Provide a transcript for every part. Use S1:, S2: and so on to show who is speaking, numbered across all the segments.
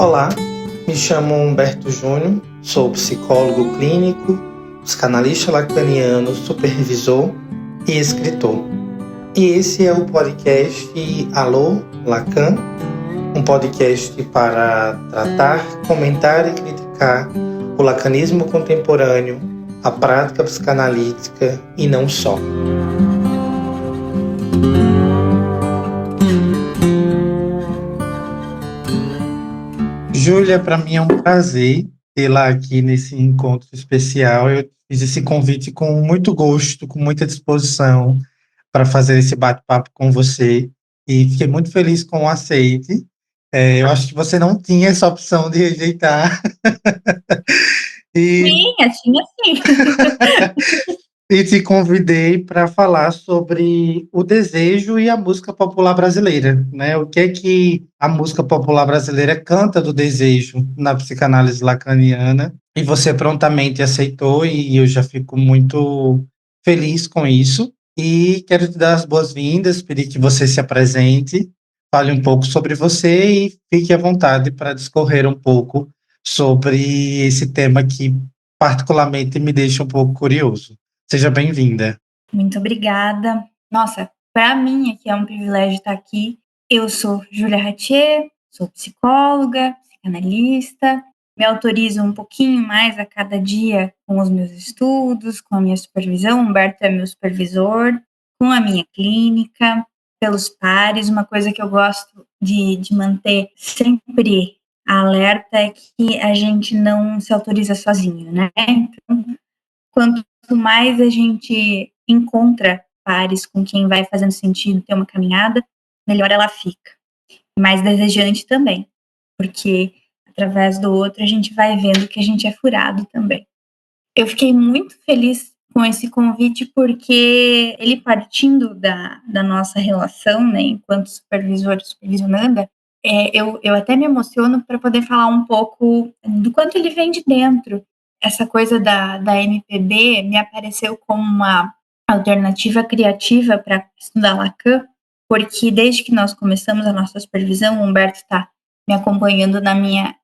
S1: Olá, me chamo Humberto Júnior, sou psicólogo clínico, psicanalista lacaniano, supervisor e escritor. E esse é o podcast Alô Lacan, um podcast para tratar, comentar e criticar o lacanismo contemporâneo, a prática psicanalítica e não só. Júlia, para mim é um prazer tê-la aqui nesse encontro especial. Eu fiz esse convite com muito gosto, com muita disposição para fazer esse bate-papo com você e fiquei muito feliz com o aceite. Eu acho que você não tinha essa opção de rejeitar. E,
S2: Tinha sim.
S1: e te convidei para falar sobre o desejo e a música popular brasileira, né? O que é que a música popular brasileira canta do desejo na psicanálise lacaniana? E você prontamente aceitou e eu já fico muito feliz com isso. E quero te dar as boas-vindas, pedir que você se apresente, fale um pouco sobre você e fique à vontade para discorrer um pouco sobre esse tema que particularmente me deixa um pouco curioso. Seja bem-vinda.
S2: Muito obrigada. Nossa, para mim aqui é um privilégio estar aqui. Eu sou Júlia Ratier, sou psicóloga, psicanalista, me autorizo um pouquinho mais a cada dia com os meus estudos, com a minha supervisão. Humberto é meu supervisor, com a minha clínica, pelos pares. Uma coisa que eu gosto de manter sempre alerta é que a gente não se autoriza sozinho, né? Então, quanto mais a gente encontra pares com quem vai fazendo sentido ter uma caminhada, melhor ela fica. Mais desejante também, porque através do outro a gente vai vendo que a gente é furado também. Eu fiquei muito feliz com esse convite porque ele partindo da nossa relação, né, enquanto supervisor e supervisionanda, eu até me emociono para poder falar um pouco do quanto ele vem de dentro. Essa coisa da MPB me apareceu como uma alternativa criativa para estudar Lacan, porque desde que nós começamos a nossa supervisão, o Humberto está me acompanhando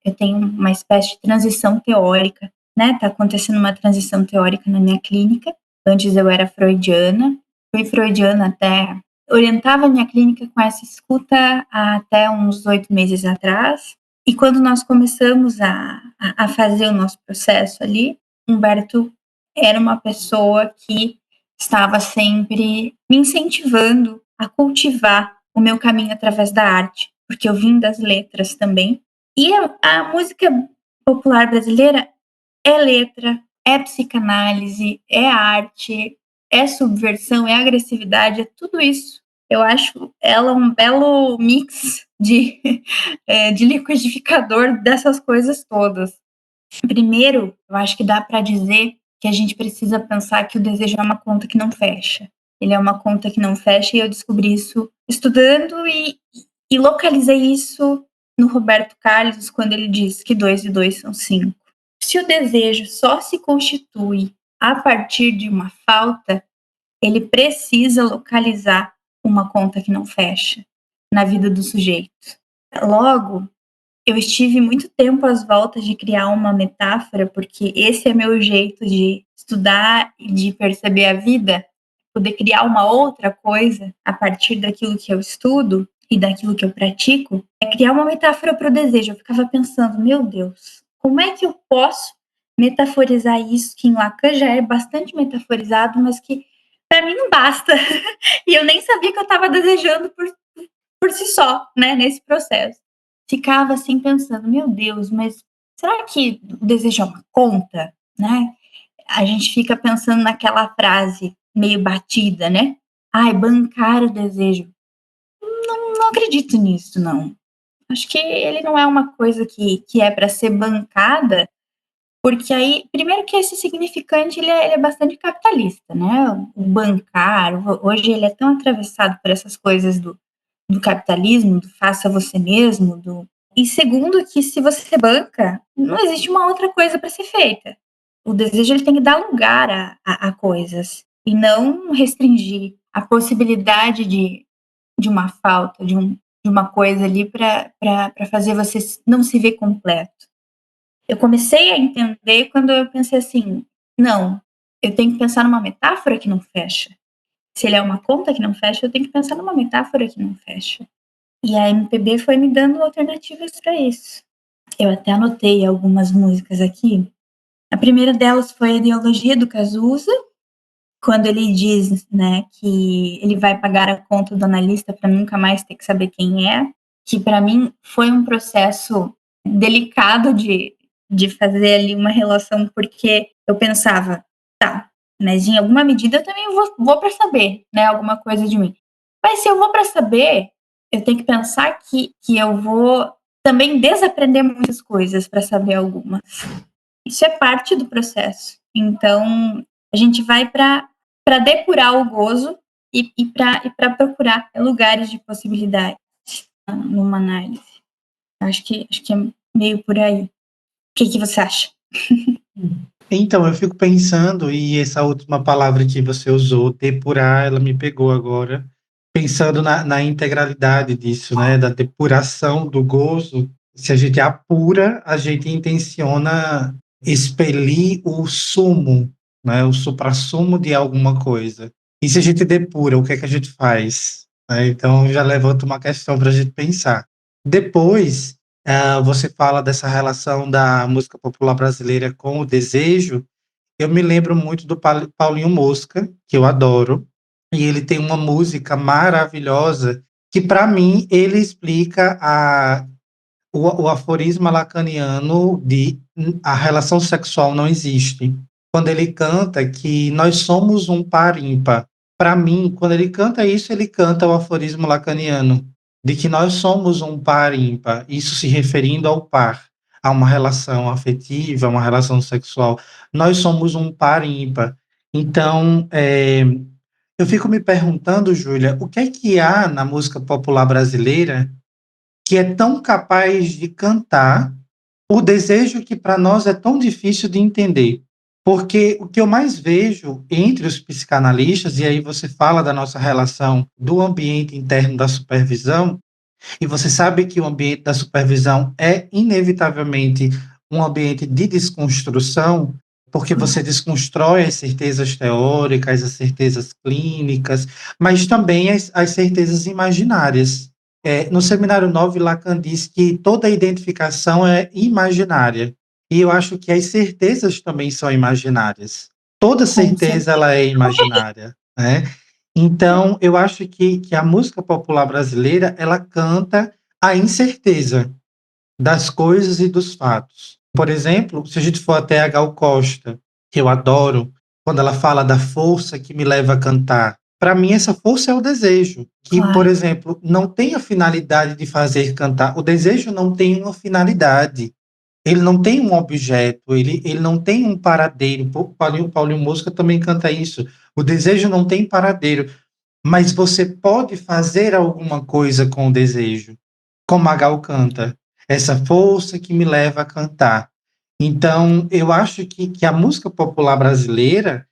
S2: eu tenho uma espécie de transição teórica, né? Está acontecendo uma transição teórica na minha clínica. Antes eu era freudiana, fui freudiana até orientava a minha clínica com essa escuta até uns 8 meses atrás. E quando nós começamos a fazer o nosso processo ali, Humberto era uma pessoa que estava sempre me incentivando a cultivar o meu caminho através da arte, porque eu vim das letras também. E a música popular brasileira é letra, é psicanálise, é arte, é subversão, é agressividade, é tudo isso. Eu acho ela um belo mix de liquidificador dessas coisas todas. Primeiro, eu acho que dá para dizer que a gente precisa pensar que o desejo é uma conta que não fecha. Ele é uma conta que não fecha e eu descobri isso estudando e localizei isso no Roberto Carlos quando ele diz que 2 e 2 são 5. Se o desejo só se constitui a partir de uma falta, ele precisa localizar uma conta que não fecha na vida do sujeito. Logo, eu estive muito tempo às voltas de criar uma metáfora, porque esse é meu jeito de estudar e de perceber a vida, poder criar uma outra coisa a partir daquilo que eu estudo e daquilo que eu pratico, é criar uma metáfora para o desejo. Eu ficava pensando, meu Deus, como é que eu posso metaforizar isso, que em Lacan já é bastante metaforizado, mas que para mim não basta. E eu nem sabia que eu estava desejando por si só, né, nesse processo. Ficava assim pensando, meu Deus, mas será que o desejo é uma conta, né? A gente fica pensando naquela frase meio batida, né? Ai, bancar o desejo. Não acredito nisso, não. Acho que ele não é uma coisa que é para ser bancada, porque aí, primeiro que esse significante ele é bastante capitalista, né? O bancar, hoje ele é tão atravessado por essas coisas do capitalismo, do faça você mesmo, e segundo que se você banca, não existe uma outra coisa para ser feita. O desejo ele tem que dar lugar a coisas e não restringir a possibilidade de uma falta, de uma coisa ali para fazer você não se ver completo. Eu comecei a entender quando eu pensei assim: não, eu tenho que pensar numa metáfora que não fecha. Se ele é uma conta que não fecha, eu tenho que pensar numa metáfora que não fecha. E a MPB foi me dando alternativas para isso. Eu até anotei algumas músicas aqui. A primeira delas foi a Ideologia do Cazuza, quando ele diz, né, que ele vai pagar a conta do analista para nunca mais ter que saber quem é, que para mim foi um processo delicado de fazer ali uma relação, porque eu pensava, tá, mas em alguma medida eu também vou para saber, né, alguma coisa de mim. Mas se eu vou para saber, eu tenho que pensar que eu vou também desaprender muitas coisas para saber algumas. Isso é parte do processo. Então, a gente vai para depurar o gozo e para procurar lugares de possibilidade numa análise. Acho que é meio por aí. O que você acha?
S1: Então, eu fico pensando, e essa última palavra que você usou, depurar, ela me pegou agora, pensando na integralidade disso, né, da depuração do gozo. Se a gente apura, a gente intenciona expelir o sumo, né, o suprassumo de alguma coisa. E se a gente depura, o que é que a gente faz? Então, já levanta uma questão para a gente pensar. Depois, você fala dessa relação da música popular brasileira com o desejo. Eu me lembro muito do Paulinho Mosca, que eu adoro, e ele tem uma música maravilhosa que, para mim, ele explica o aforisma lacaniano de a relação sexual não existe. Quando ele canta que nós somos um par ímpar. Para mim, quando ele canta isso, ele canta o aforismo lacaniano de que nós somos um par ímpar, isso se referindo ao par, a uma relação afetiva, a uma relação sexual. Nós somos um par ímpar. Então, eu fico me perguntando, Júlia, o que é que há na música popular brasileira que é tão capaz de cantar o desejo que para nós é tão difícil de entender? Porque o que eu mais vejo entre os psicanalistas, e aí você fala da nossa relação do ambiente interno da supervisão, e você sabe que o ambiente da supervisão é inevitavelmente um ambiente de desconstrução, porque você desconstrói as certezas teóricas, as certezas clínicas, mas também as certezas imaginárias. No Seminário 9, Lacan diz que toda identificação é imaginária. E eu acho que as certezas também são imaginárias. Toda
S2: Com
S1: certeza
S2: certeza.
S1: ela é imaginária, né? Então, eu acho que a música popular brasileira, ela canta a incerteza das coisas e dos fatos. Por exemplo, se a gente for até a Gal Costa, que eu adoro, quando ela fala da força que me leva a cantar, para mim essa força é o desejo, que, por
S2: Claro.
S1: exemplo, não tem a finalidade de fazer cantar. O desejo não tem uma finalidade. Ele não tem um objeto, ele não tem um paradeiro. Paulinho Mosca também canta isso. O desejo não tem paradeiro, mas você pode fazer alguma coisa com o desejo, como a Gal canta. Essa força que me leva a cantar. Então, eu acho que a música popular brasileira,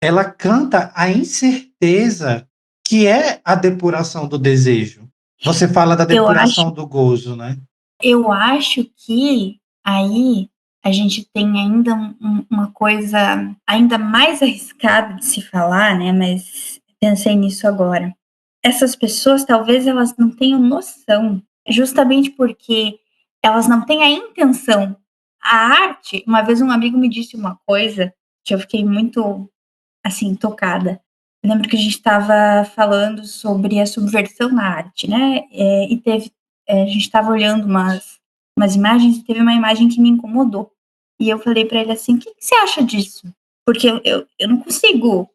S1: ela canta a incerteza que é a depuração do desejo. Você fala da
S2: Eu acho,
S1: depuração do gozo, né?
S2: eu acho que aí a gente tem ainda uma coisa ainda mais arriscada de se falar, né? Mas pensei nisso agora. Essas pessoas talvez elas não tenham noção, justamente porque elas não têm a intenção. A arte, uma vez um amigo me disse uma coisa que eu fiquei muito assim tocada. Eu lembro que a gente estava falando sobre a subversão na arte, né? A gente estava olhando umas imagens e teve uma imagem que me incomodou. E eu falei para ele assim: o que você acha disso? Porque eu não consigo.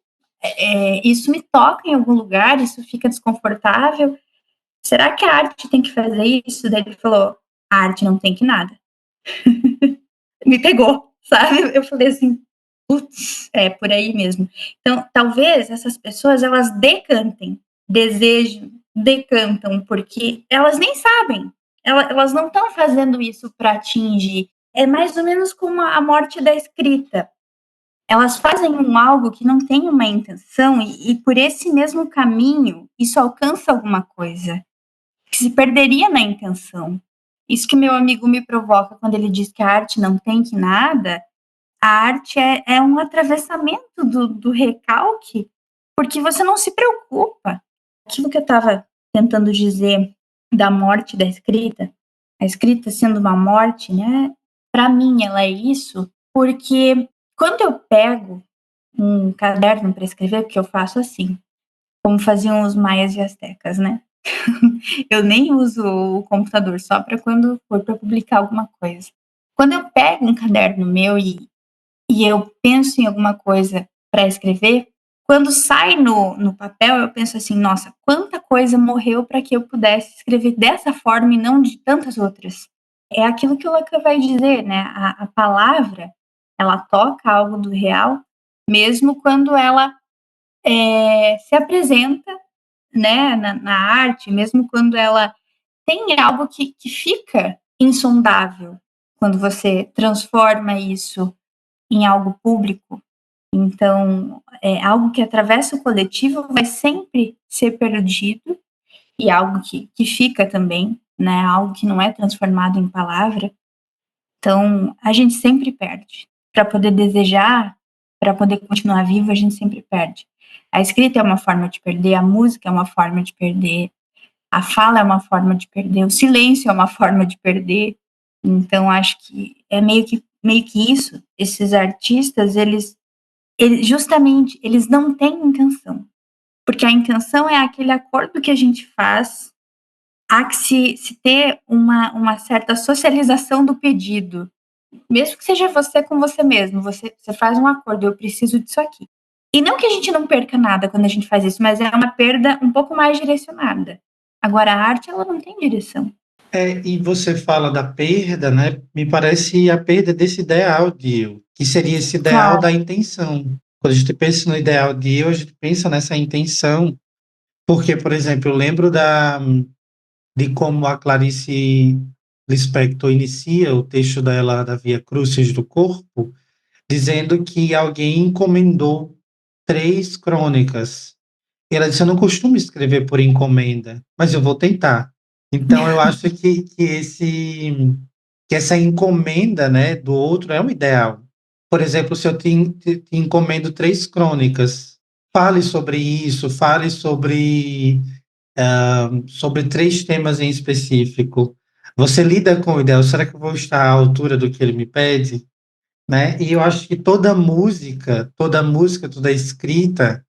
S2: Isso me toca em algum lugar, isso fica desconfortável. Será que a arte tem que fazer isso? Daí ele falou: a arte não tem que nada. Me pegou, sabe? Eu falei assim: putz, é por aí mesmo. Então, talvez essas pessoas elas decantem, desejam, decantam, porque elas nem sabem. Elas não estão fazendo isso para atingir. É mais ou menos como a morte da escrita. Elas fazem algo que não tem uma intenção e por esse mesmo caminho isso alcança alguma coisa. que se perderia na intenção. Isso que meu amigo me provoca quando ele diz que a arte não tem que nada, a arte é um atravessamento do recalque, porque você não se preocupa. Aquilo que eu estava tentando dizer da morte da escrita, a escrita sendo uma morte, né? Para mim, ela é isso, porque quando eu pego um caderno para escrever, porque eu faço assim, como faziam os maias e astecas, né? Eu nem uso o computador, só para quando for para publicar alguma coisa. Quando eu pego um caderno meu e eu penso em alguma coisa para escrever, quando sai no papel, eu penso assim, nossa, quanta coisa morreu para que eu pudesse escrever dessa forma e não de tantas outras. É aquilo que o Lacan vai dizer, né? A palavra, ela toca algo do real, mesmo quando ela se apresenta, né, na arte, mesmo quando ela tem algo que fica insondável, quando você transforma isso em algo público. Então, algo que atravessa o coletivo vai sempre ser perdido, e algo que fica também, né? Algo que não é transformado em palavra. Então, a gente sempre perde. Para poder desejar, para poder continuar vivo, a gente sempre perde. A escrita é uma forma de perder, a música é uma forma de perder, a fala é uma forma de perder, o silêncio é uma forma de perder. Então, acho que é meio que isso. Esses artistas, eles justamente, eles não têm intenção. Porque a intenção é aquele acordo que a gente faz, há que se ter uma certa socialização do pedido. Mesmo que seja você com você mesmo, você faz um acordo, eu preciso disso aqui. E não que a gente não perca nada quando a gente faz isso, mas é uma perda um pouco mais direcionada. Agora, a arte, ela não tem direção.
S1: E você fala da perda, né? Me parece a perda desse ideal de eu, que seria esse ideal
S2: Claro.
S1: da intenção. Quando a gente pensa no ideal de eu, a gente pensa nessa intenção, porque, por exemplo, eu lembro de como a Clarice Lispector inicia o texto dela da Via Crucis do Corpo, dizendo que alguém encomendou 3 crônicas. E ela disse: eu não costumo escrever por encomenda, mas eu vou tentar. Então, eu acho que essa encomenda, né, do outro é um ideal. Por exemplo, se eu te encomendo 3 crônicas, fale sobre isso, fale sobre 3 temas em específico. Você lida com o ideal, será que eu vou estar à altura do que ele me pede? Né? E eu acho que toda música, toda escrita,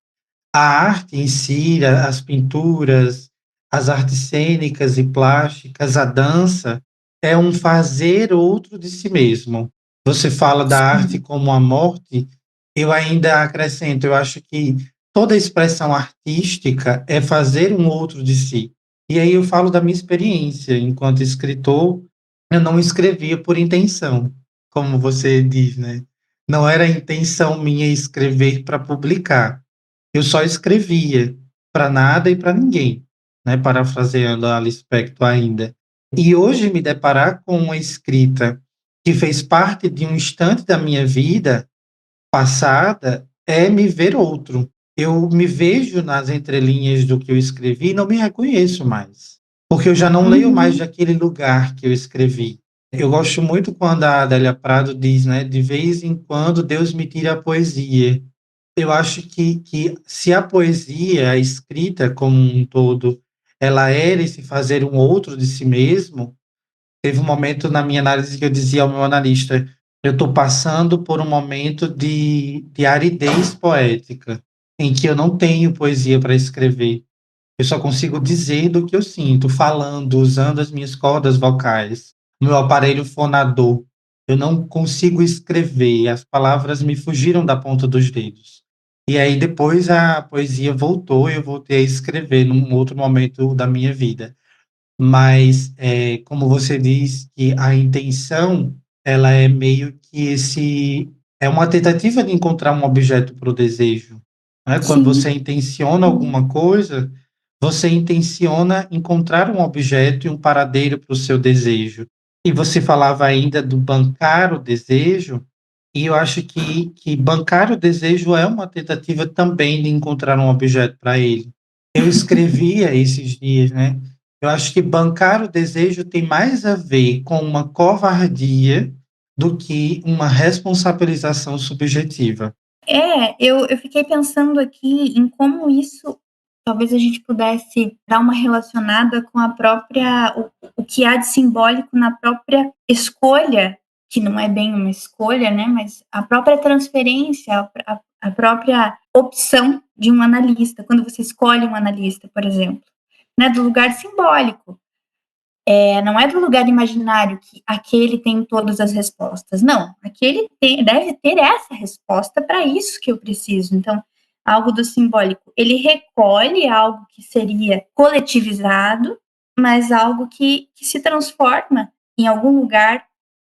S1: a arte em si, as pinturas, as artes cênicas e plásticas, a dança, é um fazer outro de si mesmo. Você fala da arte
S2: Sim,
S1: como a morte, eu ainda acrescento, eu acho que toda expressão artística é fazer um outro de si. E aí eu falo da minha experiência enquanto escritor, eu não escrevia por intenção, como você diz, né? Não era a intenção minha escrever para publicar, eu só escrevia para nada e para ninguém, né? Parafraseando a Lispector ainda. E hoje me deparar com uma escrita que fez parte de um instante da minha vida passada é me ver outro. Eu me vejo nas entrelinhas do que eu escrevi e não me reconheço mais, porque eu já não leio mais
S2: uhum,
S1: daquele lugar que eu escrevi. Eu gosto muito quando a Adélia Prado diz, né, de vez em quando Deus me tira a poesia. Eu acho que se a poesia, a escrita como um todo, ela era esse fazer um outro de si mesmo, teve um momento na minha análise que eu dizia ao meu analista, eu estou passando por um momento de aridez poética, em que eu não tenho poesia para escrever. Eu só consigo dizer do que eu sinto, falando, usando as minhas cordas vocais, o meu aparelho fonador. Eu não consigo escrever, as palavras me fugiram da ponta dos dedos. E aí depois a poesia voltou e eu voltei a escrever num outro momento da minha vida. Mas, como você diz, que a intenção, ela é meio que é uma tentativa de encontrar um objeto para o desejo, né? Quando você
S2: sim,
S1: intenciona alguma coisa, você intenciona encontrar um objeto e um paradeiro para o seu desejo. E você falava ainda do bancar o desejo, e eu acho que bancar o desejo é uma tentativa também de encontrar um objeto para ele. Eu escrevia esses dias, né? Eu acho que bancar o desejo tem mais a ver com uma covardia do que uma responsabilização subjetiva.
S2: Eu fiquei pensando aqui em como isso talvez a gente pudesse dar uma relacionada com a própria o que há de simbólico na própria escolha, que não é bem uma escolha, né, mas a própria transferência, a própria opção de um analista, quando você escolhe um analista, por exemplo, né, do lugar simbólico. Não é do lugar imaginário que aquele tem todas as respostas. Não, aquele deve ter essa resposta para isso que eu preciso. Então, algo do simbólico. Ele recolhe algo que seria coletivizado, mas algo que se transforma em algum lugar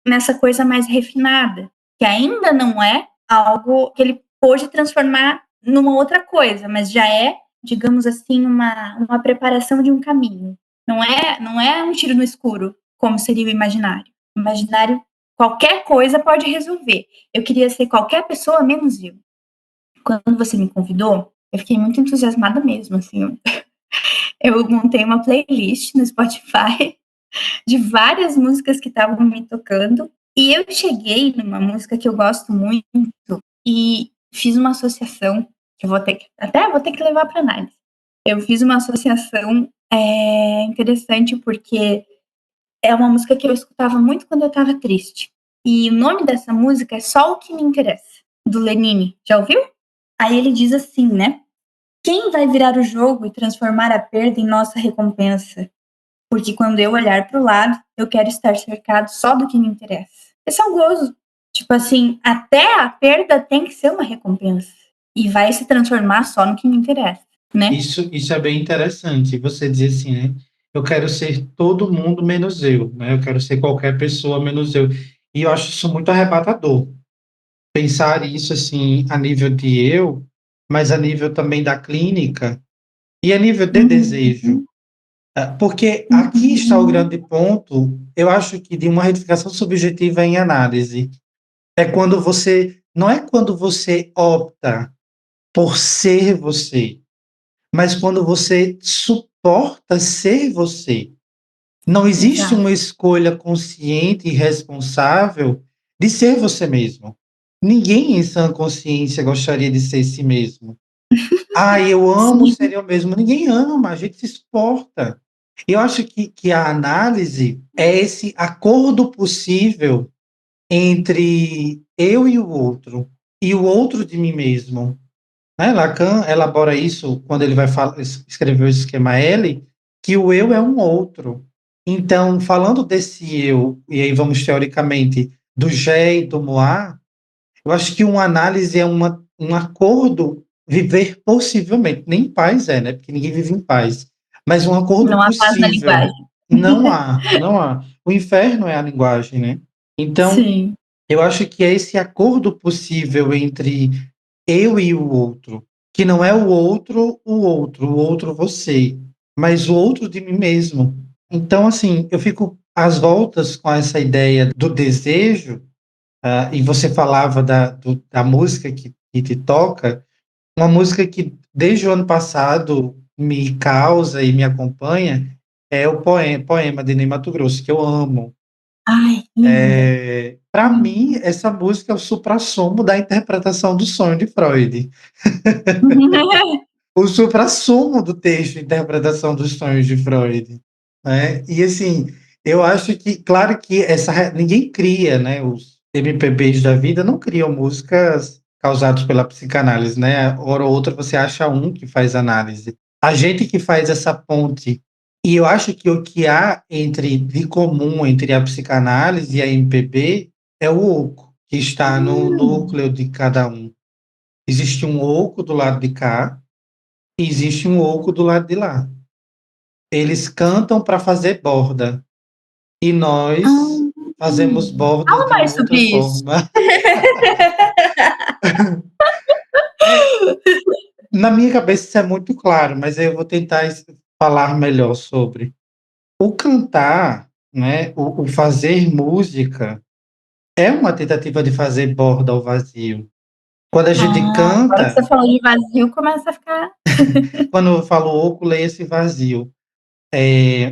S2: nessa coisa mais refinada, que ainda não é algo que ele pôde transformar numa outra coisa, mas já é, digamos assim, uma preparação de um caminho. Não é um tiro no escuro, como seria o imaginário. O imaginário, qualquer coisa pode resolver. Eu queria ser qualquer pessoa menos eu. Quando você me convidou, eu fiquei muito entusiasmada mesmo, assim. Eu montei uma playlist no Spotify de várias músicas que estavam me tocando, e eu cheguei numa música que eu gosto muito e fiz uma associação que eu vou ter que levar para análise. Eu fiz uma associação interessante porque é uma música que eu escutava muito quando eu estava triste. E o nome dessa música é Só o que me interessa, do Lenine. Já ouviu? Aí ele diz assim, né? Quem vai virar o jogo e transformar a perda em nossa recompensa? Porque quando eu olhar para o lado, eu quero estar cercado só do que me interessa. Esse é o gozo. Tipo assim, até a perda tem que ser uma recompensa. E vai se transformar só no que me interessa, né?
S1: Isso é bem interessante. Você dizer assim, né? Eu quero ser todo mundo menos eu, né? Eu quero ser qualquer pessoa menos eu. E eu acho isso muito arrebatador. Pensar isso assim a nível de eu, mas a nível também da clínica e a nível de desejo.
S2: Uhum.
S1: Porque aqui está o grande ponto, eu acho que de uma retificação subjetiva em análise. É quando você, não é quando você opta por ser você, mas quando você suporta ser você. Não existe
S2: Exato.
S1: uma escolha consciente e responsável de ser você mesmo. Ninguém em sã consciência gostaria de ser si mesmo. Ah, eu amo
S2: Sim.
S1: ser eu mesmo. Ninguém ama, a gente se suporta. Eu acho que a análise é esse acordo possível entre eu e o outro de mim mesmo. Né? Lacan elabora isso quando ele vai escrever o esquema L, que o eu é um outro. Então, falando desse eu, e aí vamos teoricamente do Gé e do Moá, eu acho que uma análise é um acordo viver possivelmente. Nem paz é, né? Porque ninguém vive em paz. Mas um acordo
S2: Não há paz na
S1: possível.
S2: linguagem.
S1: Não há, não há. O inferno é a linguagem, né? Então,
S2: Sim.
S1: eu acho que é esse acordo possível entre eu e o outro, que não é o outro você, mas o outro de mim mesmo. Então, assim, eu fico às voltas com essa ideia do desejo, e você falava da música que te toca, uma música que desde o ano passado me causa e me acompanha, é o poema de Ney Matogrosso, que eu amo.
S2: Ai, linda.
S1: Para mim, essa música é o suprassumo da interpretação do sonho de Freud. O suprassumo do texto de interpretação dos sonhos de Freud, né? E assim, eu acho que, claro que ninguém cria, né? Os MPBs da vida não criam músicas causadas pela psicanálise, né? Hora ou outra você acha um que faz análise. A gente que faz essa ponte, e eu acho que o que há de comum entre a psicanálise e a MPB é o oco, que está no núcleo de cada um. Existe um oco do lado de cá, existe um oco do lado de lá. Eles cantam para fazer borda e nós fazemos borda
S2: Fala
S1: de
S2: mais sobre
S1: outra
S2: isso.
S1: forma. É, na minha cabeça isso é muito claro, mas eu vou tentar falar melhor sobre. O cantar, né, o fazer música, é uma tentativa de fazer borda ao vazio. Quando a gente
S2: Agora que
S1: canta,
S2: você falou de vazio, começa a ficar.
S1: quando eu falo oco, leia esse vazio.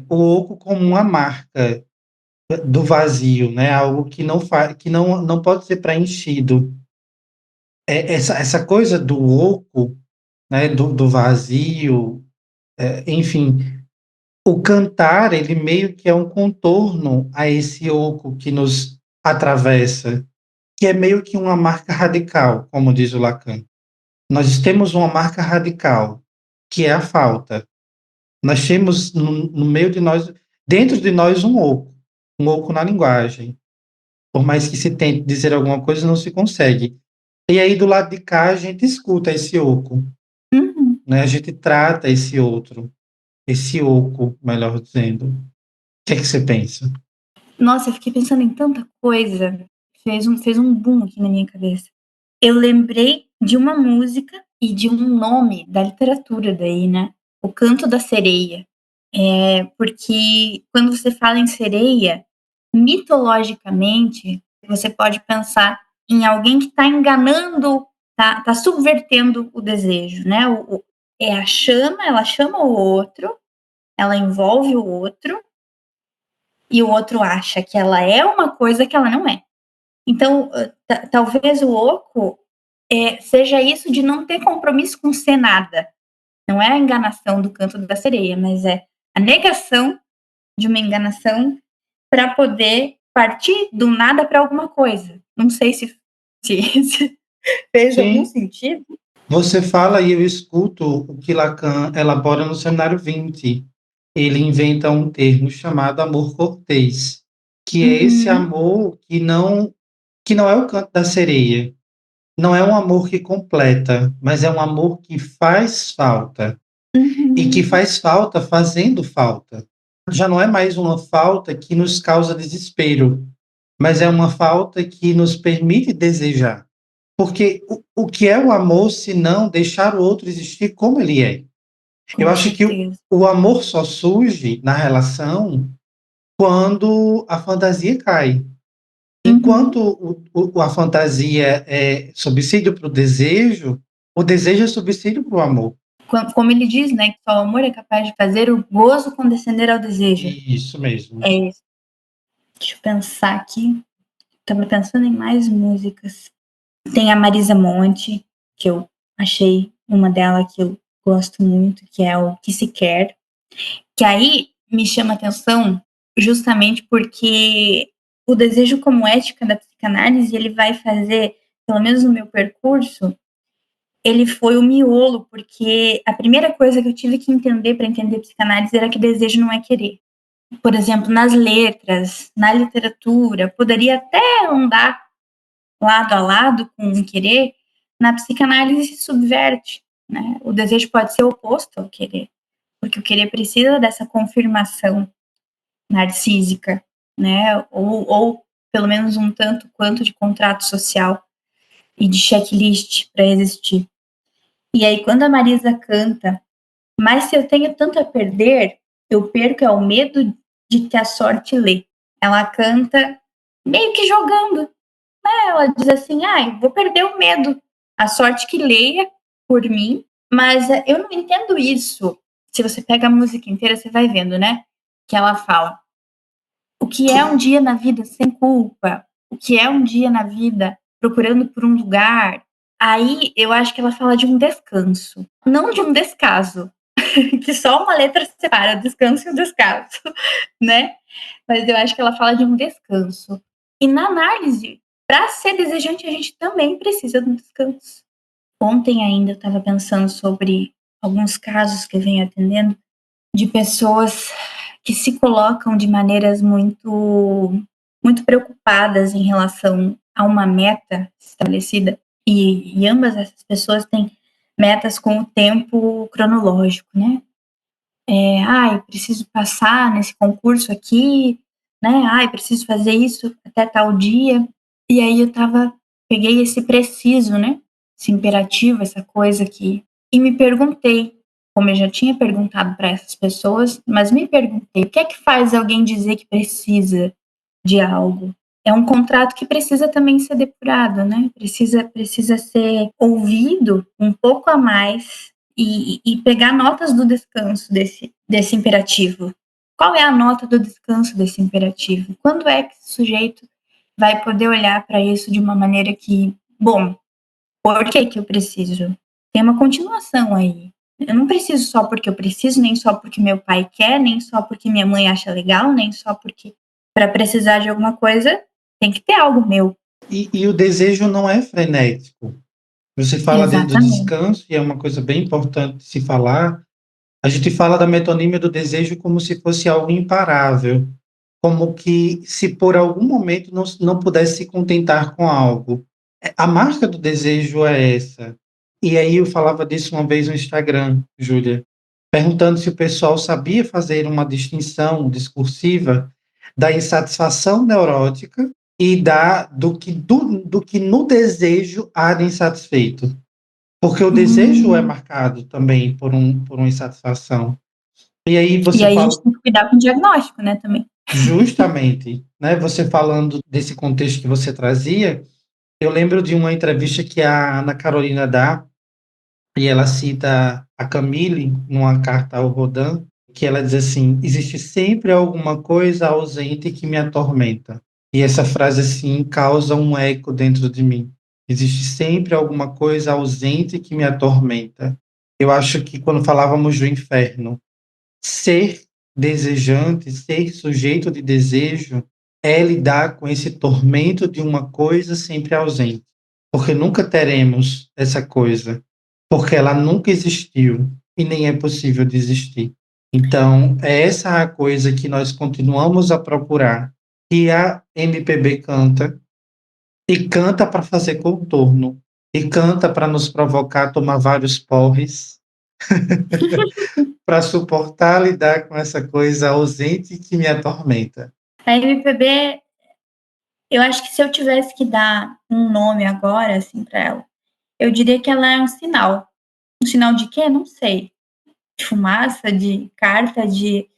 S1: o oco como uma marca do vazio, né? Algo que não pode ser preenchido. Essa coisa do oco, né? Do vazio, enfim, o cantar, ele meio que é um contorno a esse oco que nos atravessa, que é meio que uma marca radical, como diz o Lacan. Nós temos uma marca radical, que é a falta. Nós temos no meio de nós, dentro de nós, um oco na linguagem. Por mais que se tente dizer alguma coisa, não se consegue. E aí, do lado de cá, a gente escuta esse oco,
S2: Uhum.
S1: né? A gente trata esse outro, esse oco, melhor dizendo. O que é que você pensa?
S2: Nossa, eu fiquei pensando em tanta coisa. Fez um boom aqui na minha cabeça. Eu lembrei de uma música e de um nome da literatura daí, né? O Canto da Sereia. Porque quando você fala em sereia, mitologicamente, você pode pensar em alguém que está enganando, tá subvertendo o desejo, né? É a chama, ela chama o outro, ela envolve o outro, e o outro acha que ela é uma coisa que ela não é. Então, talvez o oco seja isso de não ter compromisso com ser nada. Não é a enganação do canto da sereia, mas é a negação de uma enganação para poder partir do nada para alguma coisa. Não sei se fez algum
S1: Sim,
S2: sentido.
S1: você fala e eu escuto o que Lacan elabora no cenário 20. Ele inventa um termo chamado amor cortês, que é esse
S2: Uhum,
S1: amor que não é o canto da sereia, não é um amor que completa, mas é um amor que faz falta e que
S2: uhum,
S1: faz falta fazendo falta. Já não é mais uma falta que nos causa desespero, mas é uma falta que nos permite desejar. Porque o que é o amor se não deixar o outro existir como ele é? Eu
S2: com
S1: acho que
S2: certeza.
S1: o amor só surge na relação quando a fantasia cai.
S2: Uhum.
S1: Enquanto a fantasia é subsídio para o desejo é subsídio para o amor.
S2: Como ele diz, né, que só o amor é capaz de fazer o gozo condescender ao desejo.
S1: Isso mesmo.
S2: É isso. Deixa eu pensar aqui. Tava pensando em mais músicas. Tem a Marisa Monte, que eu achei uma dela que eu gosto muito, que é o Que Se Quer. Que aí me chama atenção justamente porque o desejo como ética da psicanálise, ele vai fazer, pelo menos no meu percurso, ele foi o miolo, porque a primeira coisa que eu tive que entender para entender psicanálise era que desejo não é querer. Por exemplo, nas letras, na literatura, poderia até andar lado a lado com o querer, na psicanálise se subverte, né? O desejo pode ser oposto ao querer, porque o querer precisa dessa confirmação narcísica, né? Ou pelo menos um tanto quanto de contrato social e de checklist para existir. E aí, quando a Marisa canta, mas se eu tenho tanto a perder, eu perco é o medo de que a sorte lê. Ela canta meio que jogando, né? Ela diz assim, vou perder o medo, a sorte que leia por mim, mas eu não entendo isso. Se você pega a música inteira, você vai vendo, né? Que ela fala, o que é um dia na vida sem culpa? O que é um dia na vida procurando por um lugar? Aí eu acho que ela fala de um descanso, não de um descaso, que só uma letra separa o descanso e o descaso, né? Mas eu acho que ela fala de um descanso. E na análise, para ser desejante, a gente também precisa de um descanso. Ontem ainda eu estava pensando sobre alguns casos que eu venho atendendo de pessoas que se colocam de maneiras muito preocupadas em relação a uma meta estabelecida e ambas essas pessoas têm metas com o tempo cronológico, né? Preciso passar nesse concurso aqui, né? Preciso fazer isso até tal dia. E aí peguei esse preciso, né? Esse imperativo, essa coisa aqui, e me perguntei, como eu já tinha perguntado para essas pessoas, mas me perguntei, o que é que faz alguém dizer que precisa de algo? É um contrato que precisa também ser depurado, né? Precisa ser ouvido um pouco a mais e pegar notas do descanso desse imperativo? Qual é a nota do descanso desse imperativo? Quando é que esse sujeito vai poder olhar para isso de uma maneira que, bom, por que que eu preciso? Tem uma continuação aí. Eu não preciso só porque eu preciso, nem só porque meu pai quer, nem só porque minha mãe acha legal, nem só porque para precisar de alguma coisa tem que ter algo meu.
S1: E o desejo não é frenético. Você fala do
S2: Exatamente.
S1: descanso, e é uma coisa bem importante de se falar. A gente fala da metonímia do desejo como se fosse algo imparável, como que se por algum momento não pudesse se contentar com algo. A marca do desejo é essa. E aí eu falava disso uma vez no Instagram, Júlia, perguntando se o pessoal sabia fazer uma distinção discursiva da insatisfação neurótica e do que no desejo há de insatisfeito. Porque o desejo é marcado também por uma insatisfação. E aí
S2: E
S1: você
S2: aí a
S1: fala
S2: gente tem que cuidar com o diagnóstico, né, também.
S1: justamente, né? Você falando desse contexto que você trazia, eu lembro de uma entrevista que a Ana Carolina dá, e ela cita a Camille numa carta ao Rodin, que ela diz assim: existe sempre alguma coisa ausente que me atormenta. E essa frase assim causa um eco dentro de mim. Existe sempre alguma coisa ausente que me atormenta. Eu acho que quando falávamos do inferno, ser desejante, ser sujeito de desejo, é lidar com esse tormento de uma coisa sempre ausente. Porque nunca teremos essa coisa. Porque ela nunca existiu e nem é possível de existir. Então, é essa a coisa que nós continuamos a procurar. E a MPB canta, e canta para fazer contorno, e canta para nos provocar a tomar vários porres, para suportar lidar com essa coisa ausente que me atormenta.
S2: A MPB, eu acho que se eu tivesse que dar um nome agora, assim, para ela, eu diria que ela é um sinal. Um sinal de quê? Não sei. De fumaça, de carta, de.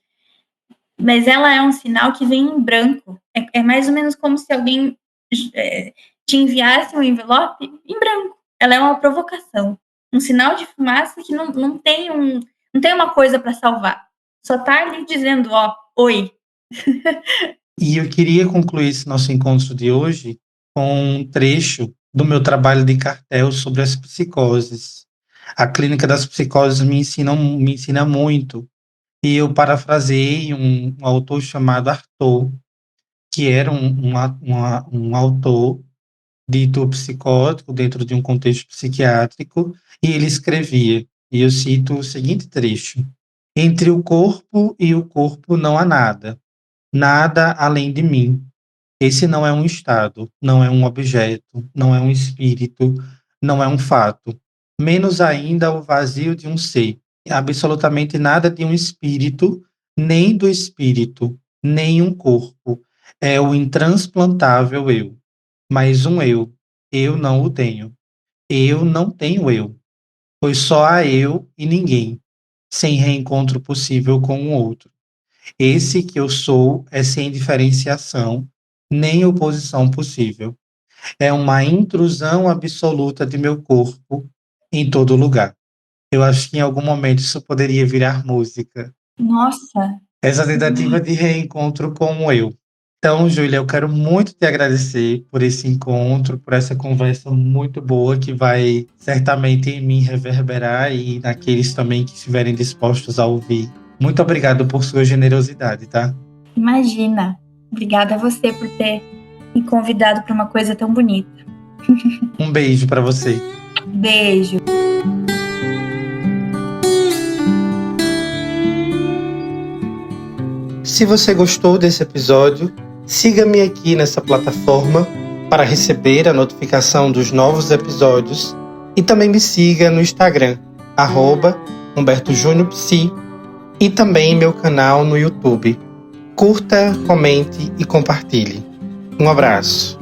S2: Mas ela é um sinal que vem em branco. É mais ou menos como se alguém te enviasse um envelope em branco. Ela é uma provocação. Um sinal de fumaça que não tem uma coisa para salvar. Só tá ali dizendo, ó, oi.
S1: E eu queria concluir esse nosso encontro de hoje com um trecho do meu trabalho de cartel sobre as psicoses. A clínica das psicoses me ensina muito. E eu parafraseei um autor chamado Artaud, que era um autor dito psicótico dentro de um contexto psiquiátrico, e ele escrevia, e eu cito o seguinte trecho: entre o corpo e o corpo não há nada, nada além de mim. Esse não é um estado, não é um objeto, não é um espírito, não é um fato, menos ainda o vazio de um ser. Absolutamente nada de um espírito, nem do espírito, nem um corpo. É o intransplantável eu. Mas um eu não o tenho. Eu não tenho eu, pois só há eu e ninguém, sem reencontro possível com o outro. Esse que eu sou é sem diferenciação, nem oposição possível. É uma intrusão absoluta de meu corpo em todo lugar. Eu acho que em algum momento isso poderia virar música.
S2: Nossa.
S1: Essa tentativa de reencontro com o eu. Então, Júlia, eu quero muito te agradecer por esse encontro, por essa conversa muito boa que vai certamente em mim reverberar e naqueles também que estiverem dispostos a ouvir. Muito obrigado por sua generosidade, tá?
S2: Imagina. Obrigada a você por ter me convidado para uma coisa tão bonita.
S1: Um beijo para você.
S2: Beijo.
S1: Se você gostou desse episódio, siga-me aqui nessa plataforma para receber a notificação dos novos episódios e também me siga no Instagram, @HumbertoJuniorPsi, e também meu canal no YouTube. Curta, comente e compartilhe. Um abraço.